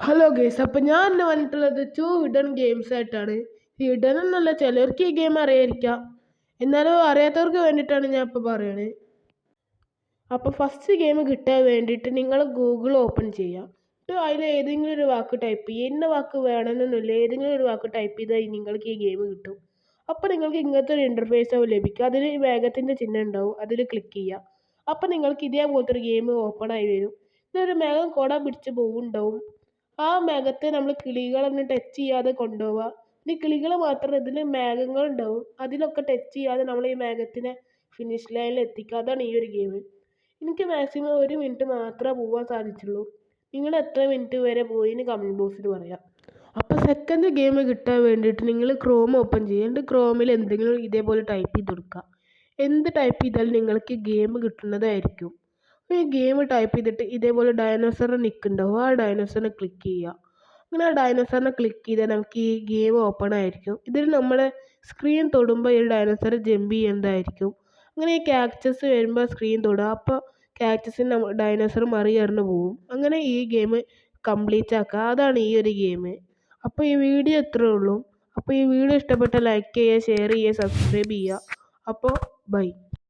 Hello guys, അപ്പം ഞാൻ ഇന്ന് വന്നിട്ടുള്ളത് 2 ഹിഡൻ ഗെയിംസ് ആയിട്ടാണ്. ഹിഡൻ എന്നല്ല, ചിലർക്ക് ഈ ഗെയിം അറിയായിരിക്കാം, എന്നാലും അറിയാത്തവർക്ക് വേണ്ടിയിട്ടാണ് ഞാൻ ഇപ്പോൾ പറയണത്. അപ്പോൾ ഫസ്റ്റ് ഗെയിം കിട്ടാൻ വേണ്ടിയിട്ട് നിങ്ങൾ ഗൂഗിൾ ഓപ്പൺ ചെയ്യുക. എന്നിട്ട് അതിൽ ഏതെങ്കിലും ഒരു വാക്ക് ടൈപ്പ് ചെയ്യുക. ഇന്ന വാക്ക് വേണമെന്നൊന്നുമില്ല, ഏതെങ്കിലും ഒരു വാക്ക് ടൈപ്പ് ചെയ്താൽ നിങ്ങൾക്ക് ഈ ഗെയിം കിട്ടും. അപ്പോൾ നിങ്ങൾക്ക് ഇങ്ങനത്തെ ഒരു ഇൻ്റർഫേസ് ആവും ലഭിക്കുക. അതിൽ വേഗത്തിൻ്റെ ചിഹ്നം ഉണ്ടാവും, അതിൽ ക്ലിക്ക് ചെയ്യുക. അപ്പോൾ നിങ്ങൾക്ക് ഇതേപോലത്തെ ഒരു ഗെയിം ഓപ്പൺ ആയി വരും. ഇതൊരു മേഘം കുട പിടിച്ച് പോകുന്നുണ്ടാവും. ആ മേഘത്തെ നമ്മൾ കിളികളൊന്നും ടച്ച് ചെയ്യാതെ കൊണ്ടുപോവുക. ഇനി കിളികൾ മാത്രമല്ല, ഇതിൽ മേഘങ്ങളുണ്ടാവും, അതിലൊക്കെ ടച്ച് ചെയ്യാതെ നമ്മൾ ഈ മേഘത്തിനെ ഫിനിഷ് ലൈനിൽ എത്തിക്കുക. അതാണ് ഈ ഒരു ഗെയിം. എനിക്ക് മാക്സിമം 1 മിനിറ്റ് മാത്രമേ പോകാൻ സാധിച്ചുള്ളൂ. നിങ്ങൾ എത്ര മിനിറ്റ് വരെ പോയി എന്ന് കമൻറ്റ് ബോക്സിൽ പറയാം. അപ്പോൾ സെക്കൻഡ് ഗെയിം കിട്ടാൻ വേണ്ടിയിട്ട് നിങ്ങൾ ക്രോം ഓപ്പൺ ചെയ്യുക. എന്നിട്ട് ക്രോമിൽ എന്തെങ്കിലും ഇതേപോലെ ടൈപ്പ് ചെയ്ത് കൊടുക്കുക. എന്ത് ടൈപ്പ് ചെയ്താലും നിങ്ങൾക്ക് ഗെയിം കിട്ടുന്നതായിരിക്കും. ഈ ഗെയിം ടൈപ്പ് ചെയ്തിട്ട് ഇതേപോലെ ഡയനോസറിനെ നിൽക്കുന്നുണ്ടാവും, ആ ഡയനോസറിനെ ക്ലിക്ക് ചെയ്യുക. അങ്ങനെ ആ ഡയനോസറിനെ ക്ലിക്ക് ചെയ്താൽ നമുക്ക് ഈ ഗെയിം ഓപ്പൺ ആയിരിക്കും. ഇതിൽ നമ്മുടെ സ്ക്രീൻ തൊടുമ്പോൾ ഈ ഡയനോസർ ജമ്പ് ചെയ്യുന്നതായിരിക്കും. അങ്ങനെ ഈ ക്യാക്ടസ് വരുമ്പോൾ സ്ക്രീൻ തൊടുക, അപ്പോൾ ക്യാക്ടസിന് ഡയനോസർ മറികടന്ന് പോകും. അങ്ങനെ ഈ ഗെയിം കംപ്ലീറ്റ് ആക്കുക. അതാണ് ഈ ഒരു ഗെയിം. അപ്പോൾ ഈ വീഡിയോ ഇത്രയേ ഉള്ളൂ. അപ്പോൾ ഈ വീഡിയോ ഇഷ്ടപ്പെട്ടാൽ ലൈക്ക് ചെയ്യുക, ഷെയർ ചെയ്യുക, സബ്സ്ക്രൈബ് ചെയ്യുക. അപ്പോൾ ബൈ.